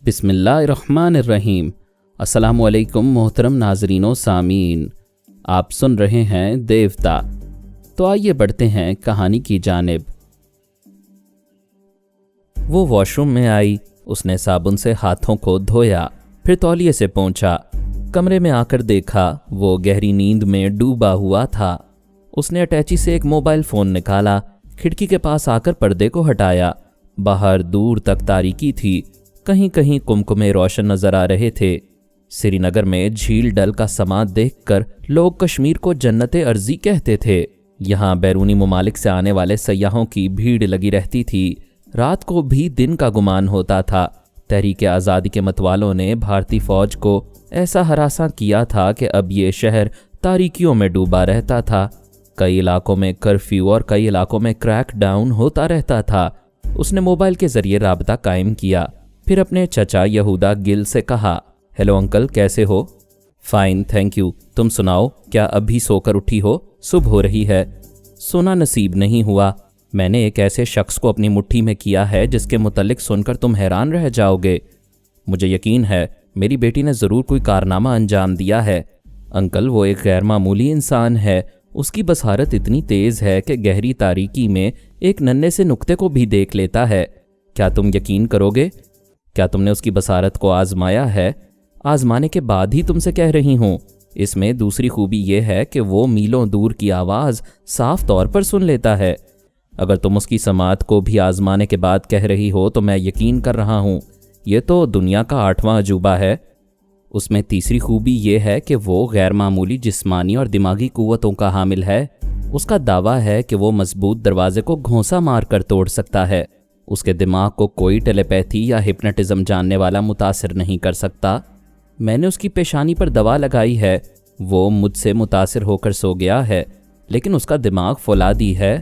बिस्मिल्लाहिर्रहमानिर्रहीम। अस्सलामुअलैकुम मोहतरम नाज़रीन व सामीन, आप सुन रहे हैं देवता। तो आइए बढ़ते हैं कहानी की जानिब। वो वॉशरूम में आई, उसने साबुन से हाथों को धोया, फिर तौलिए से पोंछा। कमरे में आकर देखा वो गहरी नींद में डूबा हुआ था। उसने अटैची से एक मोबाइल फ़ोन निकाला, खिड़की के पास आकर पर्दे को हटाया। बाहर दूर तक तारीकी थी, कहीं कहीं कुमकुमे रोशन नजर आ रहे थे। श्रीनगर में झील डल का समा देखकर लोग कश्मीर को जन्नते अर्जी कहते थे। यहाँ बैरूनी ममालिक से आने वाले सयाहों की भीड़ लगी रहती थी। रात को भी दिन का गुमान होता था। तहरीक आज़ादी के मतवालों ने भारतीय फौज को ऐसा हरासा किया था कि अब ये शहर तारीकियों में डूबा रहता था। कई इलाकों में कर्फ्यू और कई इलाकों में क्रैक डाउन होता रहता था। उसने मोबाइल के जरिए राबता कायम किया, फिर अपने चचा यहूदा गिल से कहा, हेलो अंकल, कैसे हो? फाइन थैंक यू, तुम सुनाओ, क्या अभी सोकर उठी हो? सुबह हो रही है। सोना नसीब नहीं हुआ। मैंने एक ऐसे शख्स को अपनी मुट्ठी में किया है जिसके मुतल्लिक सुनकर तुम हैरान रह जाओगे। मुझे यकीन है मेरी बेटी ने ज़रूर कोई कारनामा अंजाम दिया है। अंकल, वो एक गैर मामूली इंसान है। उसकी बसारत इतनी तेज़ है कि गहरी तारीकी में एक नन्हे से नुक्ते को भी देख लेता है। क्या तुम यकीन करोगे? क्या तुमने उसकी बसारत को आजमाया है? आजमाने के बाद ही तुमसे कह रही हूँ। इसमें दूसरी खूबी यह है कि वो मीलों दूर की आवाज़ साफ तौर पर सुन लेता है। अगर तुम उसकी समात को भी आजमाने के बाद कह रही हो तो मैं यकीन कर रहा हूँ। ये तो दुनिया का 8वां अजूबा है। उसमें तीसरी खूबी यह है कि वो गैर मामूली जिस्मानी और दिमागी कुव्वतों का हामिल है। उसका दावा है कि वो मजबूत दरवाजे को घोंसा मार कर तोड़ सकता है। उसके दिमाग को कोई टेलीपैथी या हिप्नोटिज्म जानने वाला मुतासिर नहीं कर सकता। मैंने उसकी पेशानी पर दवा लगाई है। वो मुझसे मुतासिर होकर सो गया है, लेकिन उसका दिमाग फौलादी है।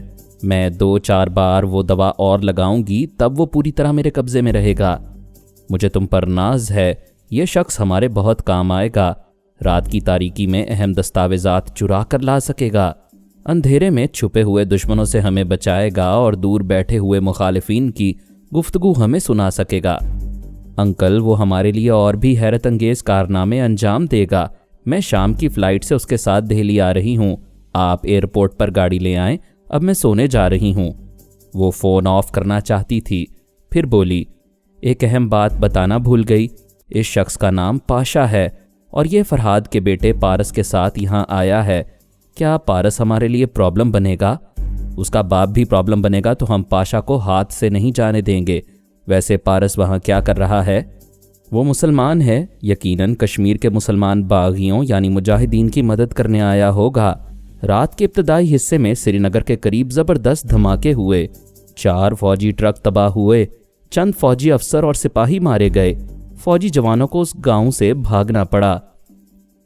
मैं 2-4 बार वो दवा और लगाऊंगी, तब वो पूरी तरह मेरे कब्जे में रहेगा। मुझे तुम पर नाज है। ये शख्स हमारे बहुत काम आएगा। रात की तारीकी में अहम दस्तावेजात चुरा कर ला सकेगा। अंधेरे में छुपे हुए दुश्मनों से हमें बचाएगा और दूर बैठे हुए मुखालिफिन की गुफ्तगू हमें सुना सकेगा। अंकल, वो हमारे लिए और भी हैरत अंगेज कारनामे अंजाम देगा। मैं शाम की फ़्लाइट से उसके साथ दिल्ली आ रही हूँ। आप एयरपोर्ट पर गाड़ी ले आएं, अब मैं सोने जा रही हूँ। वो फ़ोन ऑफ करना चाहती थी, फिर बोली, एक अहम बात बताना भूल गई। इस शख्स का नाम पाशा है और ये फरहाद के बेटे पारस के साथ यहाँ आया है। क्या पारस हमारे लिए प्रॉब्लम बनेगा? उसका बाप भी प्रॉब्लम बनेगा तो हम पाशा को हाथ से नहीं जाने देंगे। वैसे पारस वहाँ क्या कर रहा है? वो मुसलमान है, यकीनन कश्मीर के मुसलमान बागियों यानी मुजाहिदीन की मदद करने आया होगा। रात के इब्तदाई हिस्से में श्रीनगर के करीब ज़बरदस्त धमाके हुए। 4 फौजी ट्रक तबाह हुए। चंद फौजी अफसर और सिपाही मारे गए। फौजी जवानों को उस गांव से भागना पड़ा।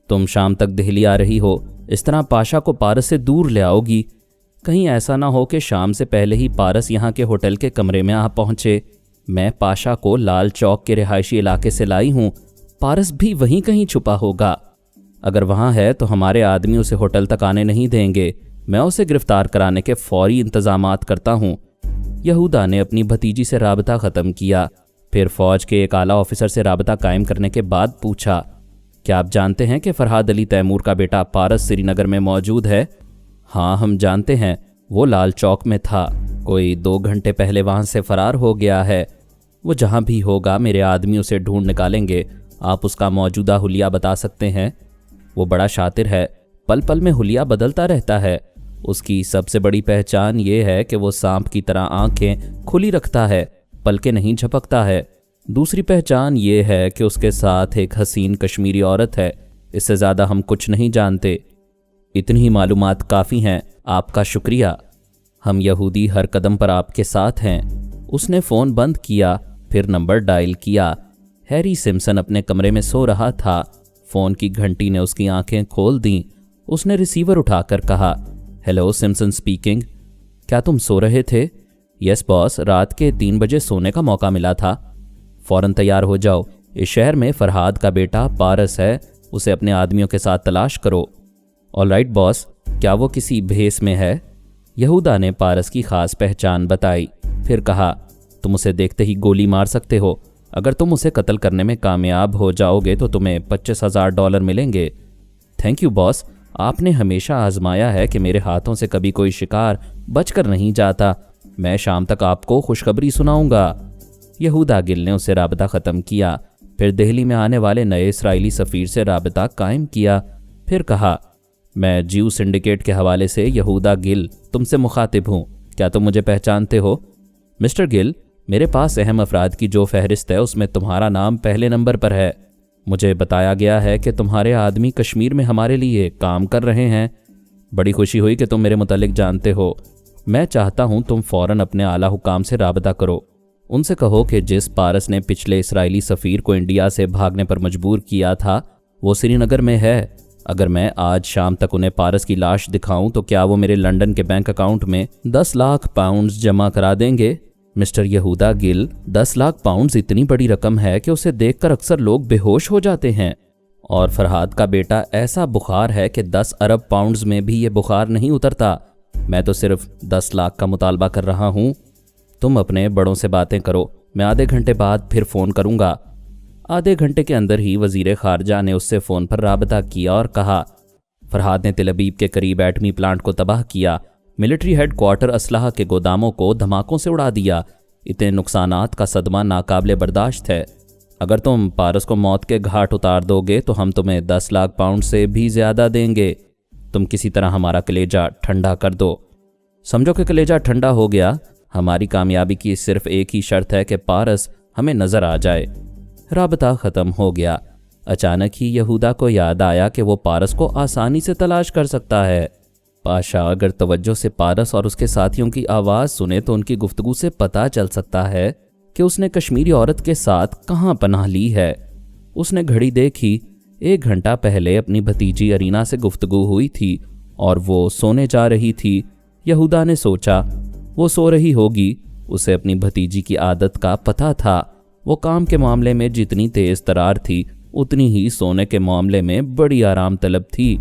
तुम शाम तक दिल्ली आ रही हो, इस तरह पाशा को पारस से दूर ले आओगी। कहीं ऐसा ना हो कि शाम से पहले ही पारस यहाँ के होटल के कमरे में आ पहुँचे। मैं पाशा को लाल चौक के रिहायशी इलाके से लाई हूँ। पारस भी वहीं कहीं छुपा होगा। अगर वहाँ है तो हमारे आदमी उसे होटल तक आने नहीं देंगे। मैं उसे गिरफ्तार कराने के फौरी इंतजामात करता हूँ। यहूदा ने अपनी भतीजी से राबता ख़त्म किया, फिर फ़ौज के एक आला ऑफिसर से राबता कायम करने के बाद पूछा, क्या आप जानते हैं कि फरहाद अली तैमूर का बेटा पारस श्रीनगर में मौजूद है? हाँ, हम जानते हैं। वो लाल चौक में था। कोई 2 घंटे पहले वहाँ से फ़रार हो गया है। वो जहाँ भी होगा मेरे आदमी उसे ढूंढ निकालेंगे। आप उसका मौजूदा हुलिया बता सकते हैं? वो बड़ा शातिर है, पल पल में हुलिया बदलता रहता है। उसकी सबसे बड़ी पहचान ये है कि वो सांप की तरह आंखें खुली रखता है, पलके नहीं झपकता है। दूसरी पहचान ये है कि उसके साथ एक हसीन कश्मीरी औरत है। इससे ज़्यादा हम कुछ नहीं जानते। इतनी ही मालूमात काफ़ी हैं। आपका शुक्रिया। हम यहूदी हर कदम पर आपके साथ हैं। उसने फ़ोन बंद किया, फिर नंबर डायल किया। हैरी सिम्पसन अपने कमरे में सो रहा था। फ़ोन की घंटी ने उसकी आंखें खोल दीं। उसने रिसीवर उठाकर कहा, हेलो, सिम्पसन स्पीकिंग। क्या तुम सो रहे थे? यस बॉस, रात के 3 बजे सोने का मौका मिला था। फ़ौरन तैयार हो जाओ। इस शहर में फरहाद का बेटा पारस है, उसे अपने आदमियों के साथ तलाश करो। Alright boss. क्या वो किसी भेस में है? यहूदा ने पारस की ख़ास पहचान बताई, फिर कहा, तुम उसे देखते ही गोली मार सकते हो। अगर तुम उसे कत्ल करने में कामयाब हो जाओगे तो तुम्हें $25,000 मिलेंगे। थैंक यू बॉस, आपने हमेशा आजमाया है कि मेरे हाथों से कभी कोई शिकार बचकर नहीं जाता। मैं शाम तक आपको खुशखबरी सुनाऊंगा। यहूदा गिल ने उससे राबता ख़त्म किया। फिर दिल्ली में आने वाले नए इसराइली सफ़ीर से राबता कायम किया। फिर कहा, मैं ज्यू सिंडिकेट के हवाले से यहूदा गिल तुमसे मुखातिब हूँ। क्या तुम मुझे पहचानते हो? मिस्टर गिल, मेरे पास अहम अफराद की जो फहरिस्त है उसमें तुम्हारा नाम पहले नंबर पर है। मुझे बताया गया है कि तुम्हारे आदमी कश्मीर में हमारे लिए काम कर रहे हैं। बड़ी खुशी हुई कि तुम मेरे मुतालिक जानते हो। मैं चाहता हूँ तुम फ़ौरन अपने आला हुकाम से राबता करो। उनसे कहो कि जिस पारस ने पिछले इसराइली सफ़ीर को इंडिया से भागने पर मजबूर किया था वो श्रीनगर में है। अगर मैं आज शाम तक उन्हें पारस की लाश दिखाऊं तो क्या वो मेरे लंदन के बैंक अकाउंट में 10 लाख पाउंड्स जमा करा देंगे? मिस्टर यहूदा गिल, 10 लाख पाउंड्स इतनी बड़ी रकम है कि उसे देखकर अक्सर लोग बेहोश हो जाते हैं। और फरहाद का बेटा ऐसा बुखार है कि 10 अरब पाउंड्स में भी ये बुखार नहीं उतरता। मैं तो सिर्फ 10 लाख का मुतालबा कर रहा हूँ। तुम अपने बड़ों से बातें करो, मैं आधे घंटे बाद फिर फ़ोन करूँगा। आधे घंटे के अंदर ही वज़ीर ख़ारजा ने उससे फ़ोन पर राबता किया और कहा, फरहाद ने तिल अबीब के करीब एटमी प्लांट को तबाह किया, मिलिट्री हेड क्वार्टर असलहा के गोदामों को धमाकों से उड़ा दिया। इतने नुकसानात का सदमा नाकाबिले बर्दाश्त है। अगर तुम पारस को मौत के घाट उतार दोगे तो हम तुम्हें 10 लाख पाउंड से भी ज़्यादा देंगे। तुम किसी तरह हमारा कलेजा ठंडा कर दो। समझो कि कलेजा ठंडा हो गया। हमारी कामयाबी की सिर्फ एक ही शर्त है कि पारस हमें नज़र आ जाए। राबता ख़त्म हो गया। अचानक ही यहूदा को याद आया कि वो पारस को आसानी से तलाश कर सकता है। पाशा अगर तवज्जो से पारस और उसके साथियों की आवाज़ सुने तो उनकी गुफ्तगू से पता चल सकता है कि उसने कश्मीरी औरत के साथ कहाँ पनाह ली है। उसने घड़ी देखी। 1 घंटा पहले अपनी भतीजी अरीना से गुफ्तगू हुई थी और वो सोने जा रही थी। यहूदा ने सोचा वो सो रही होगी। उसे अपनी भतीजी की आदत का पता था। वो काम के मामले में जितनी तेज़ तरार थी उतनी ही सोने के मामले में बड़ी आराम तलब थी।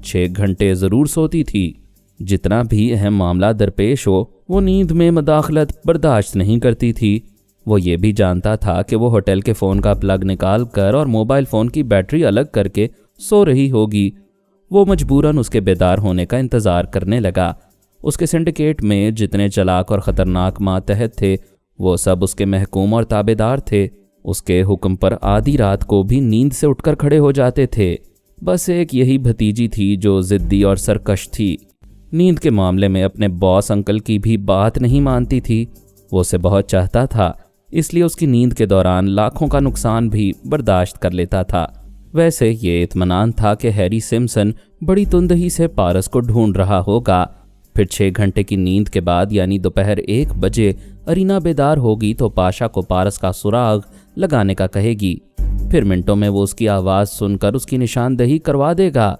6 घंटे ज़रूर सोती थी। जितना भी अहम मामला दरपेश हो वो नींद में मदाखलत बर्दाश्त नहीं करती थी। वो ये भी जानता था कि वो होटल के फ़ोन का प्लग निकाल कर और मोबाइल फ़ोन की बैटरी अलग करके सो रही होगी। वो मजबूरन उसके बेदार होने का इंतज़ार करने लगा। उसके सिंडिकेट में जितने चालाक और ख़तरनाक मातहत थे वो सब उसके महकूम और ताबेदार थे। उसके हुक्म पर आधी रात को भी नींद से उठकर खड़े हो जाते थे। बस एक यही भतीजी थी जो ज़िद्दी और सरकश थी। नींद के मामले में अपने बॉस अंकल की भी बात नहीं मानती थी। वो उसे बहुत चाहता था, इसलिए उसकी नींद के दौरान लाखों का नुकसान भी बर्दाश्त कर लेता था। वैसे ये इत्मीनान था कि हैरी सिम्पसन बड़ी तुंदही से पारस को ढूंढ रहा होगा। फिर 6 घंटे की नींद के बाद यानी दोपहर 1 बजे अरीना बेदार होगी तो पाशा को पारस का सुराग लगाने का कहेगी। फिर मिनटों में वो उसकी आवाज़ सुनकर उसकी निशानदही करवा देगा।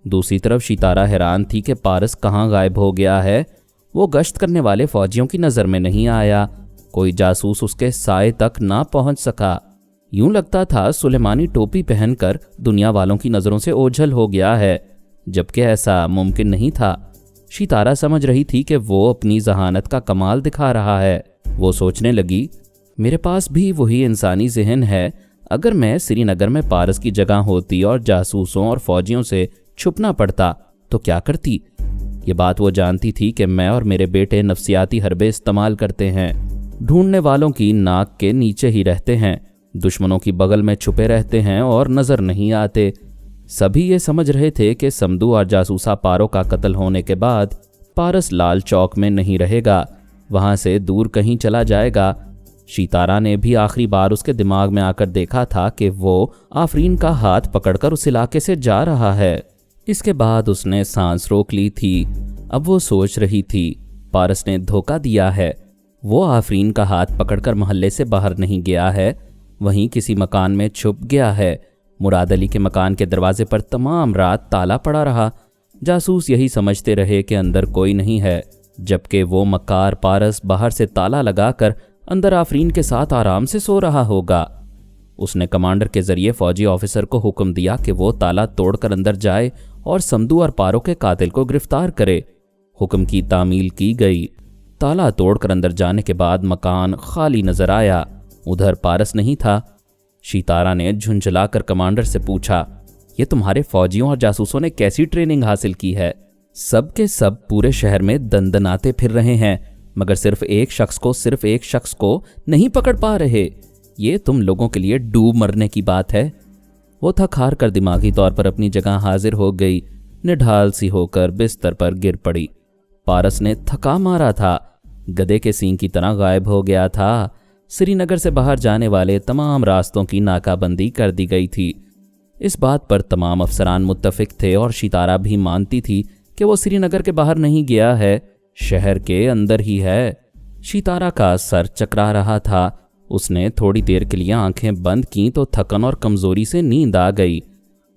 दूसरी तरफ शितारा हैरान थी कि पारस कहाँ गायब हो गया है। वो गश्त करने वाले फौजियों की नज़र में नहीं आया। कोई जासूस उसके साए तक ना पहुंच सका। यूं लगता था सुलेमानी टोपी पहनकर दुनिया वालों की नज़रों से ओझल हो गया है, जबकि ऐसा मुमकिन नहीं था। शितारा समझ रही थी कि वो अपनी जहानत का कमाल दिखा रहा है। वो सोचने लगी, मेरे पास भी वही इंसानी जहन है। अगर मैं श्रीनगर में पारस की जगह होती और जासूसों और फौजियों से छुपना पड़ता तो क्या करती? ये बात वो जानती थी कि मैं और मेरे बेटे नफ्सियाती हरबे इस्तेमाल करते हैं। ढूंढने वालों की नाक के नीचे ही रहते हैं, दुश्मनों की बगल में छुपे रहते हैं और नज़र नहीं आते। सभी ये समझ रहे थे कि समदू और जासूसा पारो का कत्ल होने के बाद पारस लाल चौक में नहीं रहेगा, वहाँ से दूर कहीं चला जाएगा। शितारा ने भी आखिरी बार उसके दिमाग में आकर देखा था कि वो आफरीन का हाथ पकड़कर उस इलाके से जा रहा है। इसके बाद उसने सांस रोक ली थी। अब वो सोच रही थी, पारस ने धोखा दिया है। वो आफरीन का हाथ पकड़कर मोहल्ले से बाहर नहीं गया है, वहीं किसी मकान में छुप गया है। मुराद अली के मकान के दरवाजे पर तमाम रात ताला पड़ा रहा। जासूस यही समझते रहे कि अंदर कोई नहीं है, जबकि वो मक्कार पारस बाहर से ताला लगाकर अंदर आफरीन के साथ आराम से सो रहा होगा। उसने कमांडर के जरिए फौजी ऑफिसर को हुक्म दिया कि वो ताला तोड़कर अंदर जाए और समदू और पारो के कातिल को गिरफ्तार करे। हुक्म की तामील की गई। ताला तोड़कर अंदर जाने के बाद मकान खाली नजर आया। उधर पारस नहीं था। शितारा ने झुंझलाकर कमांडर से पूछा, ये तुम्हारे फौजियों और जासूसों ने कैसी ट्रेनिंग हासिल की है? सब के सब पूरे शहर में दंदनाते फिर रहे हैं, मगर सिर्फ एक शख्स को नहीं पकड़ पा रहे। ये तुम लोगों के लिए डूब मरने की बात है। वो थक हार कर दिमागी तौर पर अपनी जगह हाजिर हो गई, निढाल सी होकर बिस्तर पर गिर पड़ी। पारस ने थका मारा था, गधे के सींग की तरह गायब हो गया था। श्रीनगर से बाहर जाने वाले तमाम रास्तों की नाकाबंदी कर दी गई थी। इस बात पर तमाम अफसरान मुत्तफिक थे और शितारा भी मानती थी कि वो श्रीनगर के बाहर नहीं गया है, शहर के अंदर ही है। शितारा का सर चकरा रहा था। उसने थोड़ी देर के लिए आंखें बंद की तो थकन और कमजोरी से नींद आ गई।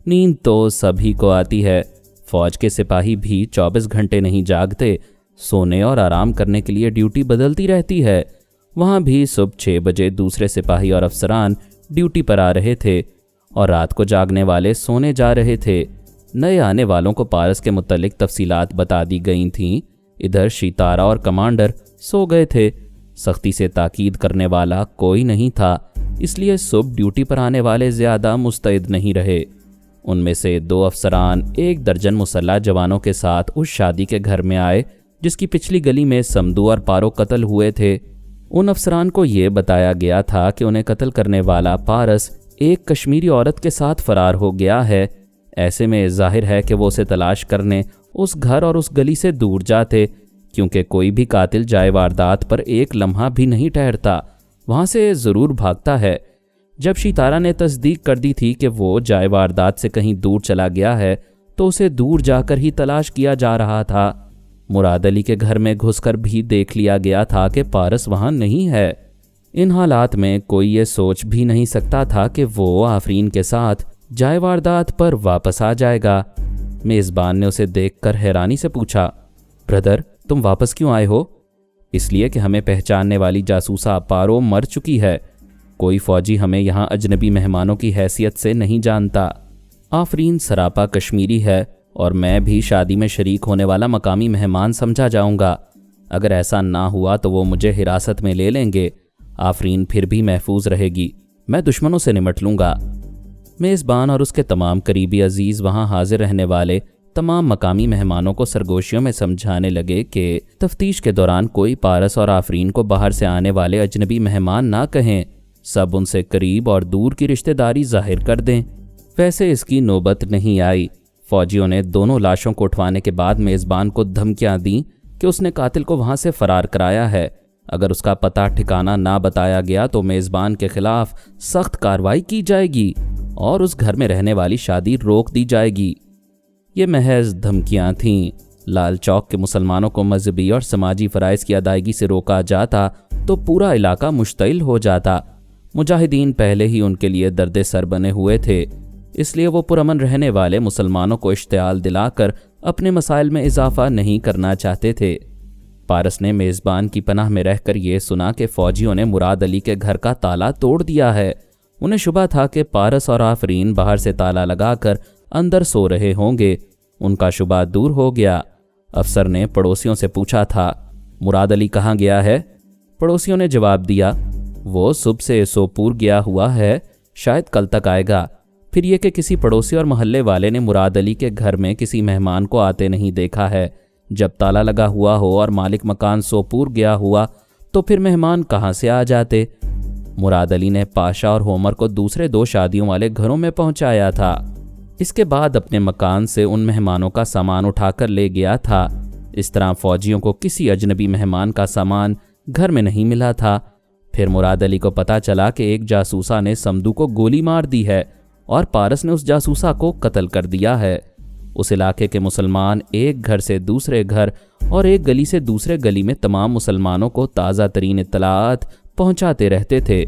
नींद तो सभी को आती है। फौज के सिपाही भी 24 घंटे नहीं जागते, सोने और आराम करने के लिए ड्यूटी बदलती रहती है। वहाँ भी सुबह 6 बजे दूसरे सिपाही और अफसरान ड्यूटी पर आ रहे थे और रात को जागने वाले सोने जा रहे थे। नए आने वालों को पारस के मुतल्लिक तफसीलात बता दी गई थीं। इधर शितारा और कमांडर सो गए थे। सख्ती से ताकीद करने वाला कोई नहीं था, इसलिए सुबह ड्यूटी पर आने वाले ज़्यादा मुस्तैद नहीं रहे। उनमें से 2 अफसरान 1 दर्जन मुसल्लह जवानों के साथ उस शादी के घर में आए जिसकी पिछली गली में समदू और पारो कत्ल हुए थे। उन अफसरान को ये बताया गया था कि उन्हें कत्ल करने वाला पारस एक कश्मीरी औरत के साथ फरार हो गया है। ऐसे में जाहिर है कि वो उसे तलाश करने उस घर और उस गली से दूर जाते, क्योंकि कोई भी कातिल जाए वारदात पर एक लम्हा भी नहीं ठहरता, वहाँ से ज़रूर भागता है। जब शितारा ने तस्दीक कर दी थी कि वो जाए वारदात से कहीं दूर चला गया है तो उसे दूर जाकर ही तलाश किया जा रहा था। मुराद अली के घर में घुसकर भी देख लिया गया था कि पारस वहाँ नहीं है। इन हालात में कोई ये सोच भी नहीं सकता था कि वो आफरीन के साथ जाए वारदात पर वापस आ जाएगा। मेज़बान ने उसे देखकर हैरानी से पूछा, ब्रदर तुम वापस क्यों आए हो? इसलिए कि हमें पहचानने वाली जासूसा पारो मर चुकी है। कोई फौजी हमें यहाँ अजनबी मेहमानों की हैसियत से नहीं जानता। आफरीन सरापा कश्मीरी है और मैं भी शादी में शरीक होने वाला मकामी मेहमान समझा जाऊंगा। अगर ऐसा ना हुआ तो वो मुझे हिरासत में ले लेंगे। आफरीन फिर भी महफूज रहेगी, मैं दुश्मनों से निमट लूँगा। मेज़बान और उसके तमाम करीबी अजीज़ वहाँ हाजिर रहने वाले तमाम मकामी मेहमानों को सरगोशियों में समझाने लगे कि तफ्तीश के दौरान कोई पारस और आफरीन को बाहर से आने वाले अजनबी मेहमान ना कहें, सब उनसे करीब और दूर की रिश्तेदारी जाहिर कर दें। वैसे इसकी नौबत नहीं आई। फौजियों ने दोनों लाशों को उठवाने के बाद मेज़बान को धमकियां दी कि उसने कातिल को वहां से फरार कराया है। अगर उसका पता ठिकाना ना बताया गया तो मेज़बान के खिलाफ सख्त कार्रवाई की जाएगी और उस घर में रहने वाली शादी रोक दी जाएगी। ये महज धमकियां थीं। लाल चौक के मुसलमानों को मजहबी और समाजी फ़राइज़ की अदायगी से रोका जाता तो पूरा इलाका मुश्तइल हो जाता। मुजाहिदीन पहले ही उनके लिए दर्द सर बने हुए थे, इसलिए वो पुरअमन रहने वाले मुसलमानों को इश्तियाल दिलाकर अपने मसाइल में इजाफा नहीं करना चाहते थे। पारस ने मेज़बान की पनाह में रहकर ये सुना कि फ़ौजियों ने मुराद अली के घर का ताला तोड़ दिया है। उन्हें शुबा था कि पारस और आफरीन बाहर से ताला लगाकर अंदर सो रहे होंगे। उनका शुबा दूर हो गया। अफसर ने पड़ोसियों से पूछा था, मुराद अली कहाँ गया है? पड़ोसियों ने जवाब दिया, वो सुबह से सोपूर गया हुआ है, शायद कल तक आएगा। फिर ये कि किसी पड़ोसी और मोहल्ले वाले ने मुराद अली के घर में किसी मेहमान को आते नहीं देखा है। जब ताला लगा हुआ हो और मालिक मकान सोपूर गया हुआ तो फिर मेहमान कहाँ से आ जाते? मुराद अली ने पाशा और होमर को दूसरे 2 शादियों वाले घरों में पहुंचाया था। इसके बाद अपने मकान से उन मेहमानों का सामान उठाकर ले गया था। इस तरह फौजियों को किसी अजनबी मेहमान का सामान घर में नहीं मिला था। फिर मुराद अली को पता चला कि एक जासूसा ने समदू को गोली मार दी है और पारस ने उस जासूसा को कत्ल कर दिया है। उस इलाके के मुसलमान एक घर से दूसरे घर और एक गली से दूसरे गली में तमाम मुसलमानों को ताज़ा तरीन इत्तलाआत पहुंचाते रहते थे।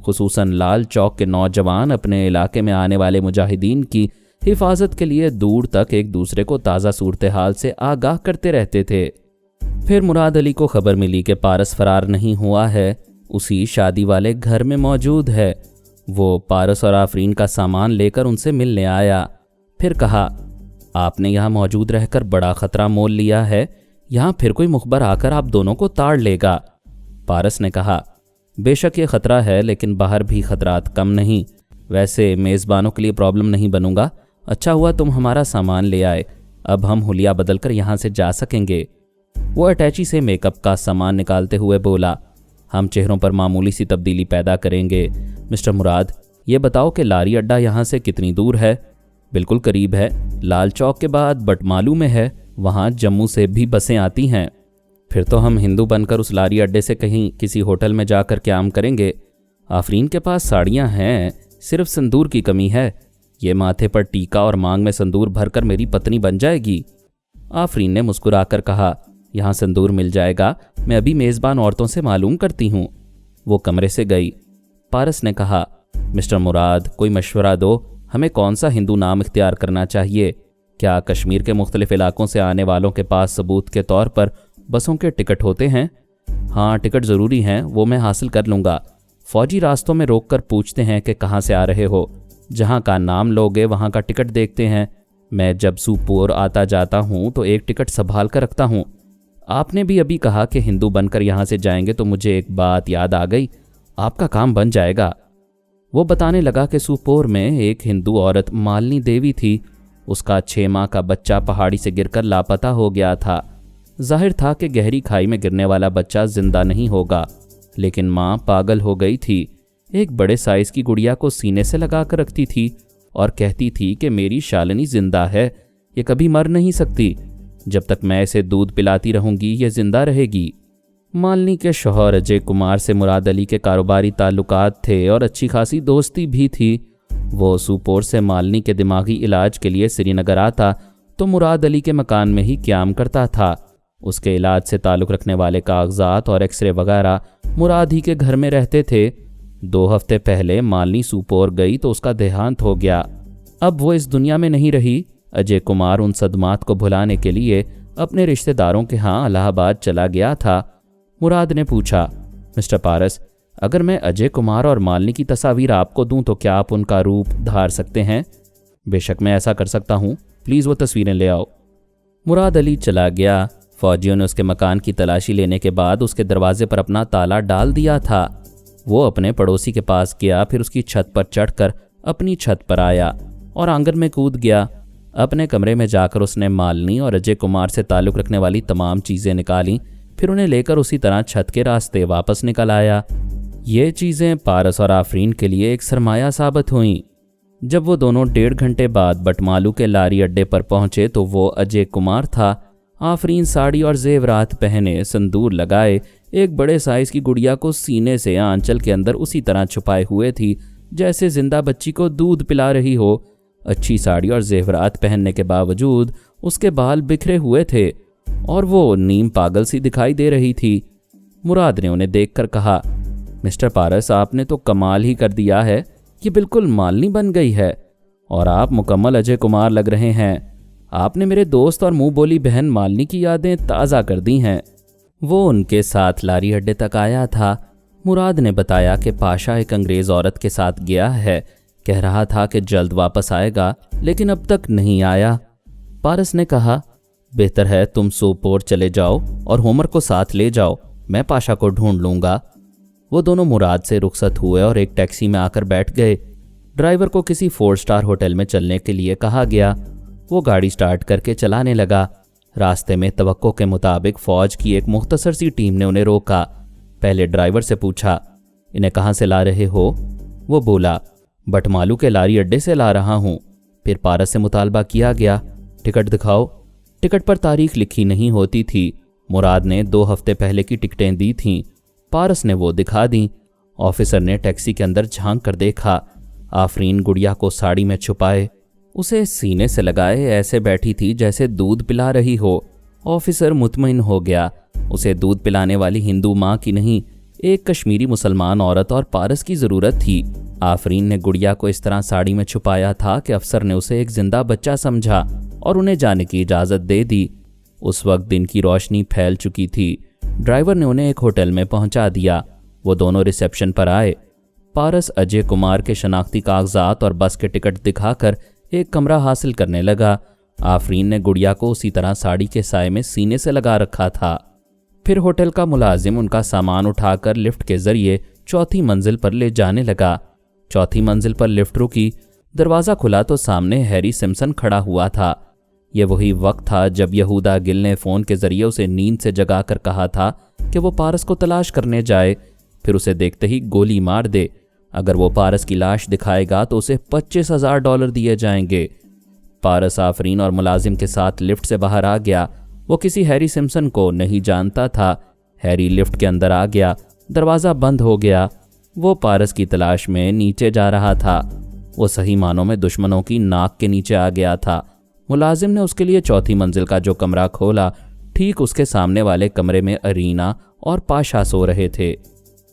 खुसूसन लाल चौक के नौजवान अपने इलाके में आने वाले मुजाहिदीन की हिफाजत के लिए दूर तक एक दूसरे को ताज़ा सूरत हाल से आगाह करते रहते थे। फिर मुराद अली को खबर मिली कि पारस फरार नहीं हुआ है, उसी शादी वाले घर में मौजूद है। वो पारस और आफरीन का सामान लेकर उनसे मिलने आया। फिर कहा, आपने यहाँ मौजूद रहकर बड़ा ख़तरा मोल लिया है, यहाँ फिर कोई मुखबर आकर आप दोनों को ताड़ लेगा। पारस ने कहा, بے شک یہ خطرہ ہے، لیکن باہر بھی خطرات کم نہیں۔ ویسے میزبانوں کے لیے پرابلم نہیں بنوں گا۔ اچھا ہوا تم ہمارا سامان لے آئے، اب ہم حلیہ بدل کر یہاں سے جا سکیں گے۔ وہ اٹیچی سے میک اپ کا سامان نکالتے ہوئے بولا، ہم چہروں پر معمولی سی تبدیلی پیدا کریں گے۔ مسٹر مراد، یہ بتاؤ کہ لاری اڈا یہاں سے کتنی دور ہے؟ بالکل قریب ہے، لال چوک کے بعد بٹمالو میں ہے، وہاں جموں سے بھی بسیں آتی ہیں۔ پھر تو ہم ہندو بن کر اس لاری اڈے سے کہیں کسی ہوٹل میں جا کر قیام کریں گے۔ آفرین کے پاس ساڑیاں ہیں، صرف سندور کی کمی ہے۔ یہ ماتھے پر ٹیکا اور مانگ میں سندور بھر کر میری پتنی بن جائے گی۔ آفرین نے مسکرا کر کہا، یہاں سندور مل جائے گا، میں ابھی میزبان عورتوں سے معلوم کرتی ہوں۔ وہ کمرے سے گئی۔ پارس نے کہا، مسٹر مراد، کوئی مشورہ دو، ہمیں کون سا ہندو نام اختیار کرنا چاہیے؟ کیا کشمیر کے مختلف علاقوں سے آنے والوں کے پاس ثبوت کے طور پر بسوں کے ٹکٹ ہوتے ہیں؟ ہاں، ٹکٹ ضروری ہیں، وہ میں حاصل کر لوں گا۔ فوجی راستوں میں روک کر پوچھتے ہیں کہ کہاں سے آ رہے ہو، جہاں کا نام لوگے وہاں کا ٹکٹ دیکھتے ہیں۔ میں جب سوپور آتا جاتا ہوں تو ایک ٹکٹ سنبھال کر رکھتا ہوں۔ آپ نے بھی ابھی کہا کہ ہندو بن کر یہاں سے جائیں گے تو مجھے ایک بات یاد آ گئی، آپ کا کام بن جائے گا۔ وہ بتانے لگا کہ سوپور میں ایک ہندو عورت مالنی دیوی تھی، اس کا 6 ماہ کا بچہ پہاڑی سے گر کر لاپتہ ہو گیا تھا۔ ظاہر تھا کہ گہری کھائی میں گرنے والا بچہ زندہ نہیں ہوگا، لیکن ماں پاگل ہو گئی تھی۔ ایک بڑے سائز کی گڑیا کو سینے سے لگا کر رکھتی تھی اور کہتی تھی کہ میری شالنی زندہ ہے، یہ کبھی مر نہیں سکتی، جب تک میں اسے دودھ پلاتی رہوں گی یہ زندہ رہے گی۔ مالنی کے شوہر اجے کمار سے مراد علی کے کاروباری تعلقات تھے اور اچھی خاصی دوستی بھی تھی۔ وہ سوپور سے مالنی کے دماغی علاج کے لیے سری نگر آتا تو مراد علی کے مکان میں ہی قیام کرتا تھا۔ اس کے علاج سے تعلق رکھنے والے کاغذات اور ایکس رے وغیرہ مراد ہی کے گھر میں رہتے تھے۔ 2 ہفتے پہلے مالنی سوپور گئی تو اس کا دیہانت ہو گیا۔ اب وہ اس دنیا میں نہیں رہی۔ اجے کمار ان صدمات کو بھلانے کے لیے اپنے رشتہ داروں کے ہاں الہ آباد چلا گیا تھا۔ مراد نے پوچھا، مسٹر پارس، اگر میں اجے کمار اور مالنی کی تصاویر آپ کو دوں تو کیا آپ ان کا روپ دھار سکتے ہیں؟ بے شک میں ایسا کر سکتا ہوں، پلیز وہ تصویریں لے آؤ۔ مراد علی چلا گیا۔ فوجیوں نے اس کے مکان کی تلاشی لینے کے بعد اس کے دروازے پر اپنا تالا ڈال دیا تھا۔ وہ اپنے پڑوسی کے پاس گیا، پھر اس کی چھت پر چڑھ کر اپنی چھت پر آیا اور آنگن میں کود گیا۔ اپنے کمرے میں جا کر اس نے مالنی اور اجے کمار سے تعلق رکھنے والی تمام چیزیں نکالیں، پھر انہیں لے کر اسی طرح چھت کے راستے واپس نکل آیا۔ یہ چیزیں پارس اور آفرین کے لیے ایک سرمایہ ثابت ہوئیں۔ جب وہ دونوں 1.5 گھنٹے بعد بٹمالو کے لاری اڈے پر پہنچے تو وہ اجے کمار تھا۔ آفرین ساڑی اور زیورات پہنے، سندور لگائے، ایک بڑے سائز کی گڑیا کو سینے سے آنچل کے اندر اسی طرح چھپائے ہوئے تھی جیسے زندہ بچی کو دودھ پلا رہی ہو۔ اچھی ساڑی اور زیورات پہننے کے باوجود اس کے بال بکھرے ہوئے تھے اور وہ نیم پاگل سی دکھائی دے رہی تھی۔ مراد نے انہیں دیکھ کر کہا، مسٹر پارس، آپ نے تو کمال ہی کر دیا ہے، یہ بالکل مالنی بن گئی ہے اور آپ مکمل اجے کمار لگ رہے ہیں۔ آپ نے میرے دوست اور منہ بولی بہن مالنی کی یادیں تازہ کر دی ہیں۔ وہ ان کے ساتھ لاری اڈے تک آیا تھا۔ مراد نے بتایا کہ پاشا ایک انگریز عورت کے ساتھ گیا ہے، کہہ رہا تھا کہ جلد واپس آئے گا، لیکن اب تک نہیں آیا۔ پارس نے کہا، بہتر ہے تم سوپور چلے جاؤ اور ہومر کو ساتھ لے جاؤ، میں پاشا کو ڈھونڈ لوں گا۔ وہ دونوں مراد سے رخصت ہوئے اور ایک ٹیکسی میں آ کر بیٹھ گئے۔ ڈرائیور کو کسی 4 سٹار ہوٹل میں چلنے کے لیے کہا گیا۔ وہ گاڑی سٹارٹ کر کے چلانے لگا۔ راستے میں توقع کے مطابق فوج کی ایک مختصر سی ٹیم نے انہیں روکا۔ پہلے ڈرائیور سے پوچھا، انہیں کہاں سے لا رہے ہو؟ وہ بولا، بٹمالو کے لاری اڈے سے لا رہا ہوں۔ پھر پارس سے مطالبہ کیا گیا، ٹکٹ دکھاؤ۔ ٹکٹ پر تاریخ لکھی نہیں ہوتی تھی۔ مراد نے 2 ہفتے پہلے کی ٹکٹیں دی تھیں۔ پارس نے وہ دکھا دیں۔ آفیسر نے ٹیکسی کے اندر جھانک کر دیکھا۔ آفرین گڑیا کو ساڑی میں چھپائے، اسے سینے سے لگائے ایسے بیٹھی تھی جیسے دودھ پلا رہی ہو۔ آفیسر مطمئن ہو گیا، اسے دودھ پلانے والی ہندو ماں کی نہیں، ایک کشمیری مسلمان عورت اور پارس کی ضرورت تھی۔ آفرین نے گڑیا کو اس طرح ساڑی میں چھپایا تھا کہ افسر نے اسے ایک زندہ بچہ سمجھا اور انہیں جانے کی اجازت دے دی۔ اس وقت دن کی روشنی پھیل چکی تھی۔ ڈرائیور نے انہیں ایک ہوٹل میں پہنچا دیا۔ وہ دونوں ریسیپشن پر آئے۔ پارس اجے کمار کے شناختی کاغذات اور بس کے ٹکٹ دکھا کر ایک کمرہ حاصل کرنے لگا۔ آفرین نے گڑیا کو اسی طرح ساڑی کے سائے میں سینے سے لگا رکھا تھا۔ پھر ہوٹل کا ملازم ان کا سامان اٹھا کر لفٹ کے ذریعے चौथी मंजिल पर ले जाने लगा। चौथी मंजिल पर लिफ्ट रुकी। दरवाज़ा खुला तो सामने हैरी सिम्पसन खड़ा हुआ था। ये वही वक्त था जब यहूदा गिल ने फ़ोन के ज़रिए उसे नींद से जगाकर कहा था कि वो पारस को तलाश करने जाए, फिर उसे देखते ही गोली मार दे। अगर वो पारस की लाश दिखाएगा तो उसे $25,000 दिए जाएंगे। पारस आफरीन और मुलाजिम के साथ लिफ्ट से बाहर आ गया। वो किसी हैरी सिम्पसन को नहीं जानता था। हैरी लिफ्ट के अंदर आ गया। दरवाज़ा बंद हो गया। वो पारस की तलाश में नीचे जा रहा था। वो सही मानों में दुश्मनों की नाक के नीचे आ गया था। मुलाजिम ने उसके लिए चौथी मंजिल का जो कमरा खोला, ठीक उसके सामने वाले कमरे में अरीना और पाशा सो रहे थे।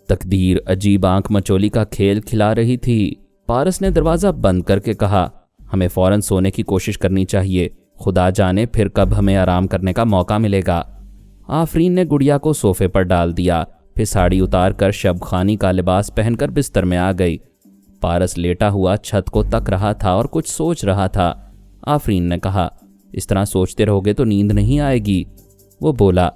तकदीर अजीब आंख मचोली का खेल खिला रही थी। पारस ने दरवाज़ा बंद करके कहा, हमें फ़ौरन सोने की कोशिश करनी चाहिए। खुदा जाने फिर कब हमें आराम करने का मौका मिलेगा। आफरीन ने गुड़िया को सोफे पर डाल दिया, फिर साड़ी उतार कर शबखानी का लिबास पहनकर बिस्तर में आ गई। पारस लेटा हुआ छत को तक रहा था और कुछ सोच रहा था। आफरीन ने कहा, इस तरह सोचते रहोगे तो नींद नहीं आएगी। वो बोला,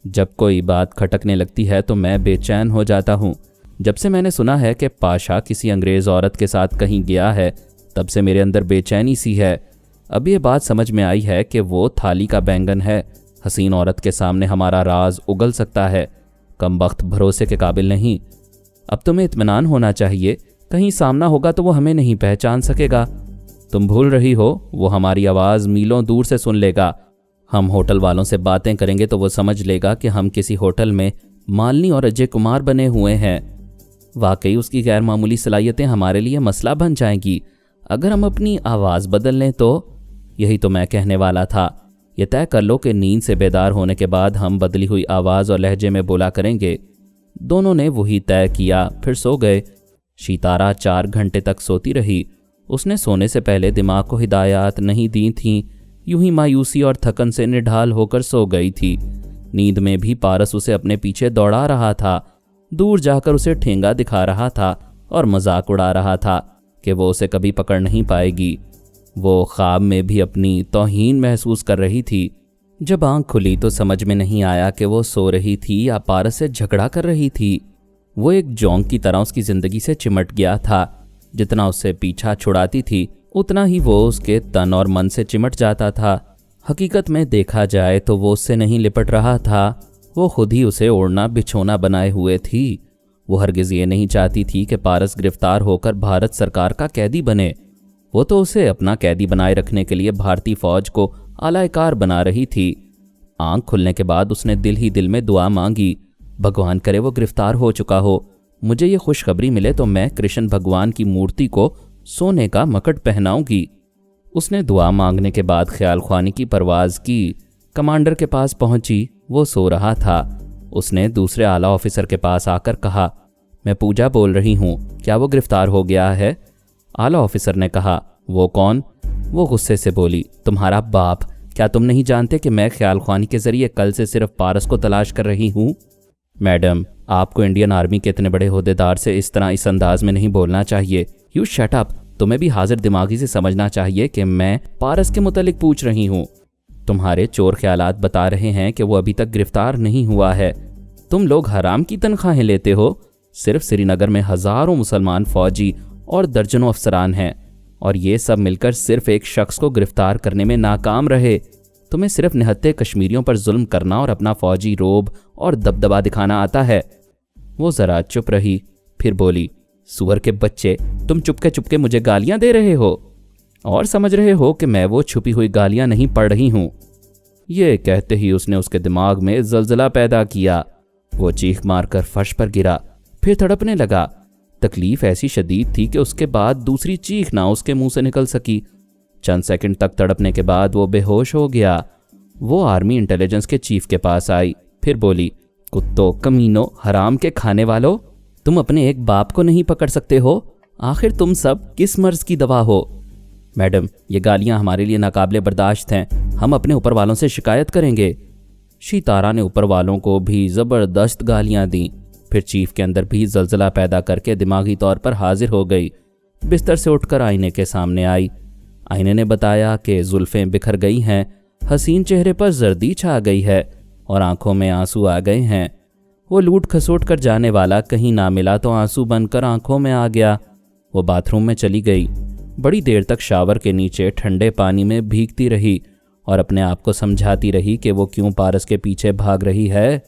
जब कोई बात खटकने लगती है तो मैं बेचैन हो जाता हूँ। जब से मैंने सुना है कि पाशा किसी अंग्रेज़ औरत के साथ कहीं गया है, तब से मेरे अंदर बेचैनी सी है। अब ये बात समझ में आई है कि वो थाली का बैंगन है। हसीन औरत के सामने हमारा राज उगल सकता है। कमबख्त भरोसे के काबिल नहीं। अब तुम्हें इत्मीनान होना चाहिए। कहीं सामना होगा तो वो हमें नहीं पहचान सकेगा। तुम भूल रही हो, वो हमारी आवाज़ मीलों दूर से सुन लेगा। हम होटल वालों से बातें करेंगे तो वो समझ लेगा कि हम किसी होटल में मालिनी और अजय कुमार बने हुए हैं। वाकई उसकी गैर मामूली सलाहियतें हमारे लिए मसला बन जाएंगी अगर हम अपनी आवाज़ बदल लें तो। यही तो मैं कहने वाला था। ये तय कर लो कि नींद से बेदार होने के बाद हम बदली हुई आवाज़ और लहजे में बोला करेंगे। दोनों ने वही तय किया, फिर सो गए। सितारा 4 घंटे तक सोती रही। उसने सोने से पहले दिमाग को हिदायत नहीं दी थीं। यूं ही मायूसी और थकन से निढाल होकर सो गई थी। नींद में भी पारस उसे अपने पीछे दौड़ा रहा था। दूर जाकर उसे ठेंगा दिखा रहा था और मजाक उड़ा रहा था कि वो उसे कभी पकड़ नहीं पाएगी। वो ख्वाब में भी अपनी तौहीन महसूस कर रही थी। जब आंख खुली तो समझ में नहीं आया कि वो सो रही थी या पारस से झगड़ा कर रही थी। वो एक जोंक की तरह उसकी ज़िंदगी से चिमट गया था। जितना उससे पीछा छुड़ाती थी उतना ही वो उसके तन और मन से चिमट जाता था। हकीकत में देखा जाए तो वो उससे नहीं लिपट रहा था, वो खुद ही उसे ओढ़ना बिछोना बनाए हुए थी। वो हरगिज़ ये नहीं चाहती थी कि पारस गिरफ्तार होकर भारत सरकार का कैदी बने। वो तो उसे अपना कैदी बनाए रखने के लिए भारतीय फौज को आलाकार बना रही थी। आंख खुलने के बाद उसने दिल ही दिल में दुआ मांगी, भगवान करे वो गिरफ्तार हो चुका हो। मुझे ये खुशखबरी मिले तो मैं कृष्ण भगवान की मूर्ति को सोने का मकट पहनाऊंगी। उसने दुआ मांगने के बाद ख्याल ख्वानी की परवाज़ की। कमांडर के पास पहुंची। वो सो रहा था। उसने दूसरे आला ऑफिसर के पास आकर कहा, मैं पूजा बोल रही हूँ, क्या वो गिरफ्तार हो गया है? आला ऑफिसर ने कहा, वो कौन? वो गुस्से से बोली, तुम्हारा बाप। क्या तुम नहीं जानते कि मैं ख्याल ख्वानी के ज़रिए कल से सिर्फ पारस को तलाश कर रही हूँ? मैडम, आपको इंडियन आर्मी के इतने बड़े ओहदेदार से इस तरह इस अंदाज में नहीं बोलना चाहिए। You shut up. तुम्हें भी हाजिर दिमागी से समझना चाहिए कि मैं पारस के मुतालिक पूछ रही हूँ। तुम्हारे चोर ख्यालात बता रहे हैं कि वो अभी तक गिरफ्तार नहीं हुआ है। तुम लोग हराम की तनख्वाहें लेते हो। सिर्फ श्रीनगर में हज़ारों मुसलमान फौजी और दर्जनों अफसरान हैं और ये सब मिलकर सिर्फ एक शख्स को गिरफ्तार करने में नाकाम रहे। तुम्हें सिर्फ निहत्ते कश्मीरियों पर जुल्म करना और अपना फौजी रोब और दबदबा दिखाना आता है। वो ज़रा चुप रही, फिर बोली, सुअर के बच्चे, तुम चुपके चुपके मुझे गालियां दे रहे हो और समझ रहे हो कि मैं वो छुपी हुई गालियां नहीं पढ़ रही हूँ। ये कहते ही उसने उसके दिमाग में जलजला पैदा किया। वो चीख मारकर फर्श पर गिरा, फिर तड़पने लगा। तकलीफ ऐसी शदीद थी कि उसके बाद दूसरी चीख ना उसके मुंह से निकल सकी। चंद सेकंड तक तड़पने के बाद वो बेहोश हो गया। वो आर्मी इंटेलिजेंस के चीफ के पास आई, फिर बोली, कुत्तों, कमीनों, हराम के खाने वालों, तुम अपने एक बाप को नहीं पकड़ सकते हो? आखिर तुम सब किस मर्ज की दवा हो? मैडम, ये गालियां हमारे लिए नाकाबिले बर्दाश्त हैं। हम अपने ऊपर वालों से शिकायत करेंगे। सितारा ने ऊपर वालों को भी ज़बरदस्त गालियां दी। फिर चीफ के अंदर भी जलजला पैदा करके दिमागी तौर पर हाजिर हो गई। बिस्तर से उठकर आईने के सामने आई। आईने ने बताया कि जुल्फ़ें बिखर गई हैं, हसीन चेहरे पर जर्दी छा गई है और आंखों में आंसू आ गए हैं। وہ لوٹ खसोट कर जाने वाला कहीं ना मिला तो आंसू बनकर आंखों में आ गया। वो बाथरूम में चली गई। बड़ी देर तक शावर के नीचे ठंडे पानी में भीगती रही और अपने आप को समझाती रही कि वो क्यों पारस के पीछे भाग रही है।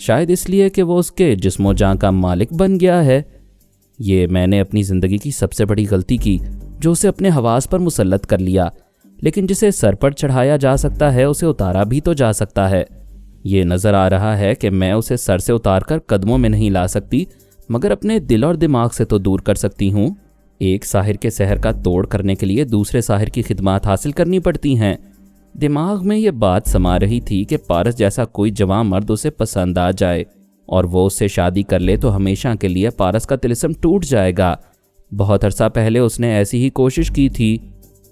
शायद इसलिए कि वो उसके जिस्मो जान का मालिक बन गया है। ये मैंने अपनी ज़िंदगी की सबसे बड़ी गलती की, जो उसे अपने हवास पर मुसल्लत कर लिया। लेकिन जिसे सर पर चढ़ाया जा सकता है उसे उतारा भी तो जा सकता है। ये नज़र आ रहा है कि मैं उसे सर से उतार कर कदमों में नहीं ला सकती, मगर अपने दिल और दिमाग से तो दूर कर सकती हूँ। एक साहिर के सहर का तोड़ करने के लिए दूसरे साहिर की खिदमत हासिल करनी पड़ती हैं। दिमाग में ये बात समा रही थी कि पारस जैसा कोई जवान मर्द उसे पसंद आ जाए और वो उससे शादी कर ले तो हमेशा के लिए पारस का तिलिस्म टूट जाएगा। बहुत अरसा पहले उसने ऐसी ही कोशिश की थी।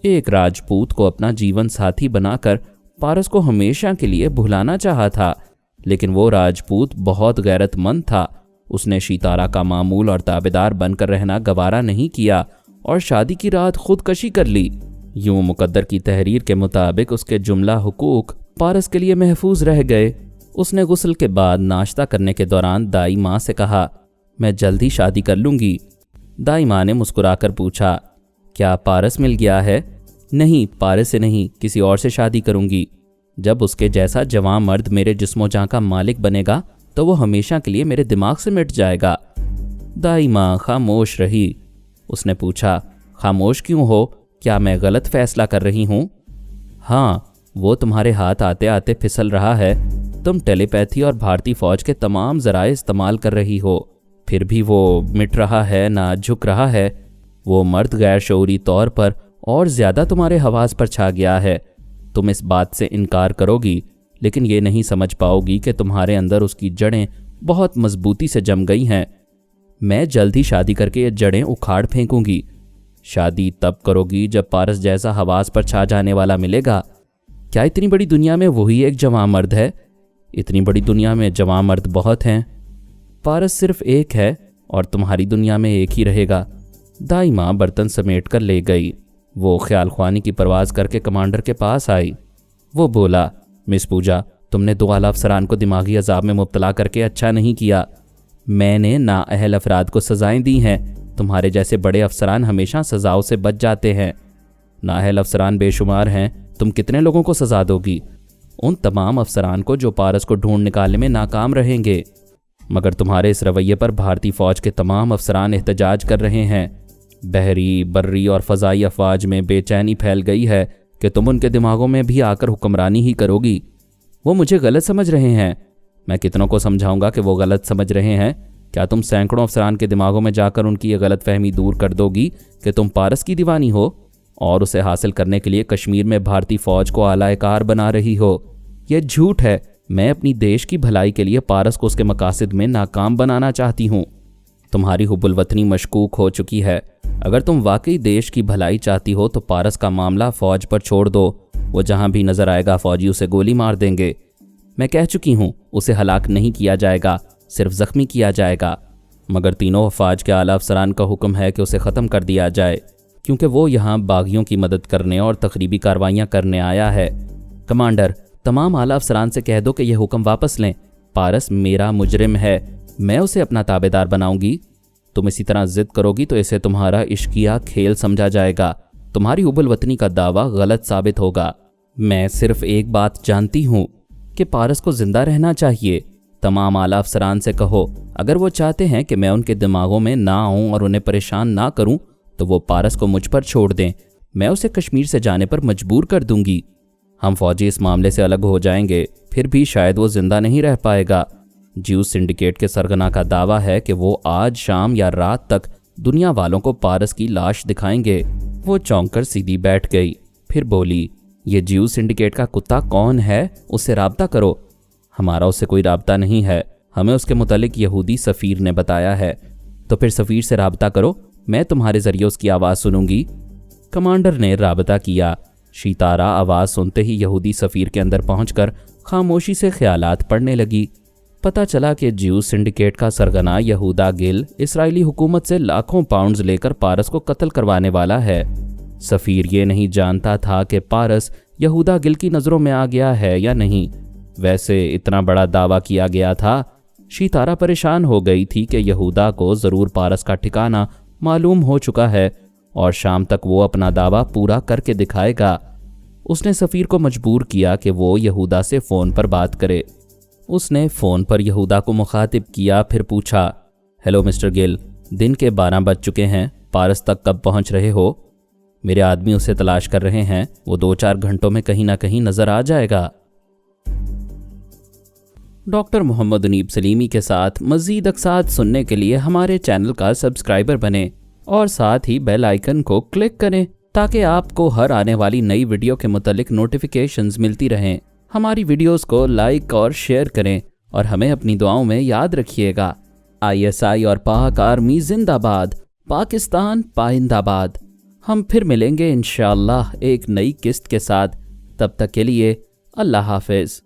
एक राजपूत को अपना जीवन साथी बनाकर पारस को हमेशा के लिए भुलाना चाहा था, लेकिन वो राजपूत बहुत गैरतमंद था। उसने शीतारा का मामूल और ताबेदार बनकर रहना गवारा नहीं किया और शादी की रात खुदकशी कर ली। यूं मुकद्दर की तहरीर के मुताबिक उसके जुमला हुकूक पारस के लिए महफूज रह गए। उसने गुस्ल के बाद नाश्ता करने के दौरान दाई माँ से कहा, मैं जल्द ही शादी कर लूँगी। दाई माँ ने मुस्कुराकर पूछा, क्या पारस मिल गया है? नहीं, पारस से नहीं, किसी और से शादी करूँगी। जब उसके जैसा जवान मर्द मेरे जिस्मो जान का मालिक बनेगा तो वो हमेशा के लिए मेरे दिमाग से मिट जाएगा। दाई माँ खामोश रही। उसने पूछा, खामोश क्यों हो? क्या मैं गलत फैसला कर रही हूँ? हाँ, वो तुम्हारे हाथ आते आते फिसल रहा है। तुम टेलीपैथी और भारतीय फौज के तमाम ज़राए इस्तेमाल कर रही हो, फिर भी वो मिट रहा है ना झुक रहा है। वो मर्द गैर शऊरी तौर पर और ज़्यादा तुम्हारे हवास पर छा गया है। तुम इस बात से इनकार करोगी, लेकिन ये नहीं समझ पाओगी कि तुम्हारे अंदर उसकी जड़ें बहुत मजबूती से जम गई हैं। मैं जल्द ही शादी करके ये जड़ें उखाड़ फेंकूंगी। शादी तब करोगी जब पारस जैसा हवास पर छा जाने वाला मिलेगा। क्या इतनी बड़ी दुनिया में वही एक जवान मर्द है? इतनी बड़ी दुनिया में जवान मर्द बहुत हैं। पारस सिर्फ एक है और तुम्हारी दुनिया में एक ही रहेगा। दाई माँ बर्तन समेट कर ले गई। वो ख्याल ख्वानी की परवाज़ करके कमांडर के पास आई। वो बोला, मिस पूजा, तुमने 2 आला अफसरान को दिमागी अजाब में मुब्तला करके अच्छा नहीं किया। मैंने नाअहल अफराद को सज़ाएं दी हैं। तुम्हारे जैसे बड़े अफसरान हमेशा सज़ाओं से बच जाते हैं। नाअहल अफसरान बेशुमार हैं। तुम कितने लोगों को सज़ा दोगी? उन तमाम अफसरान को जो पारस को ढूंढ निकालने में नाकाम रहेंगे। मगर तुम्हारे इस रवैये पर भारतीय फ़ौज के तमाम अफसरान एहतजाज कर रहे हैं। बहरी, बर्री और फ़ज़ाई अफवाज में बेचैनी फैल गई है कि तुम उनके दिमागों में भी आकर हुक्मरानी ही करोगी। वो मुझे गलत समझ रहे हैं। मैं कितनों को समझाऊंगा कि वो गलत समझ रहे हैं? क्या तुम सैकड़ों अफसरान के दिमागों में जाकर उनकी ये गलत फहमी दूर कर दोगी कि तुम पारस की दीवानी हो और उसे हासिल करने के लिए कश्मीर में भारतीय फ़ौज को आलाएकार बना रही हो? यह झूठ है। मैं अपनी देश की भलाई के लिए पारस को उसके मकासद में नाकाम बनाना चाहती हूँ। तुम्हारी हुब्बुल वतनी मशकूक हो चुकी है। अगर तुम वाकई देश की भलाई चाहती हो तो पारस का मामला फ़ौज पर छोड़ दो। वो जहाँ भी नज़र आएगा फ़ौजी उसे गोली मार देंगे। मैं कह चुकी हूँ, उसे हलाक नहीं किया जाएगा, सिर्फ ज़ख्मी किया जाएगा। मगर तीनों अफवाज के आला अफसरान का हुक्म है कि उसे ख़त्म कर दिया जाए, क्योंकि वो यहाँ बागियों की मदद करने और तखरीबी कार्रवाइयाँ करने आया है। कमांडर, तमाम आला अफसरान से कह दो कि यह हुक्म वापस लें। पारस मेरा मुजरिम है, मैं उसे अपना ताबेदार बनाऊंगी। तुम इसी तरह जिद करोगी तो इसे तुम्हारा इश्किया खेल समझा जाएगा। तुम्हारी हुब्बुल वतनी का दावा गलत साबित होगा। मैं सिर्फ एक बात जानती हूँ कि पारस को जिंदा रहना चाहिए। तमाम आला अफसरान से कहो, अगर वो चाहते हैं कि मैं उनके दिमागों में ना आऊँ और उन्हें परेशान ना करूँ तो वो पारस को मुझ पर छोड़ दें। मैं उसे कश्मीर से जाने पर मजबूर कर दूंगी। हम फौजी इस मामले से अलग हो जाएंगे, फिर भी शायद वो जिंदा नहीं रह पाएगा। ज्यूस सिंडिकेट के सरगना का दावा है कि वो आज शाम या रात तक दुनिया वालों को पारस की लाश दिखाएंगे। वो चौंक कर सीधी बैठ गई, फिर बोली, ये ज्यूस सिंडिकेट का कुत्ता कौन है? उससे राब्ता करो। हमारा उससे कोई राब्ता नहीं है, हमें उसके मुतालिक यहूदी सफ़ीर ने बताया है। तो फिर सफ़ीर से राब्ता करो, मैं तुम्हारे ज़रिए उसकी आवाज़ सुनूंगी। कमांडर ने राब्ता किया। शीतारा आवाज़ सुनते ही यहूदी सफ़ीर के अंदर पहुंचकर खामोशी से ख्यालात पढ़ने लगी। पता चला कि ज्यूस सिंडिकेट का सरगना यहूदा गिल इसराइली हुकूमत से लाखों पाउंड्स लेकर पारस को कत्ल करवाने वाला है। सफ़ीर ये नहीं जानता था कि पारस यहूदा गिल की नज़रों में आ गया है या नहीं। वैसे इतना बड़ा दावा किया गया था शितारा परेशान हो गई थी कि यहूदा को ज़रूर पारस का ठिकाना मालूम हो चुका है और शाम तक वो अपना दावा पूरा करके दिखाएगा। उसने सफ़ीर को मजबूर किया कि वो यहूदा से फ़ोन पर बात करे। उसने फ़ोन पर यहूदा को मुखातिब किया, फिर पूछा, हेलो मिस्टर गिल, दिन के 12 बज चुके हैं, पारस तक कब पहुंच रहे हो? मेरे आदमी उसे तलाश कर रहे हैं, वो 2-4 घंटों में कहीं ना कहीं नज़र आ जाएगा। डॉक्टर मोहम्मद उनीब सलीमी के साथ मज़ीद अक़सात सुनने के लिए हमारे चैनल का सब्सक्राइबर बनें और साथ ही बेल आइकन को क्लिक करें ताकि आपको हर आने वाली नई वीडियो के मुतालिक नोटिफिकेशंस मिलती रहें। हमारी वीडियोस को लाइक और शेयर करें और हमें अपनी दुआओं में याद रखिएगा। ISI और पाक आर्मी जिंदाबाद, पाकिस्तान पाइंदाबाद। हम फिर मिलेंगे इंशाअल्लाह एक नई किस्त के साथ। तब तक के लिए अल्लाह हाफिज़।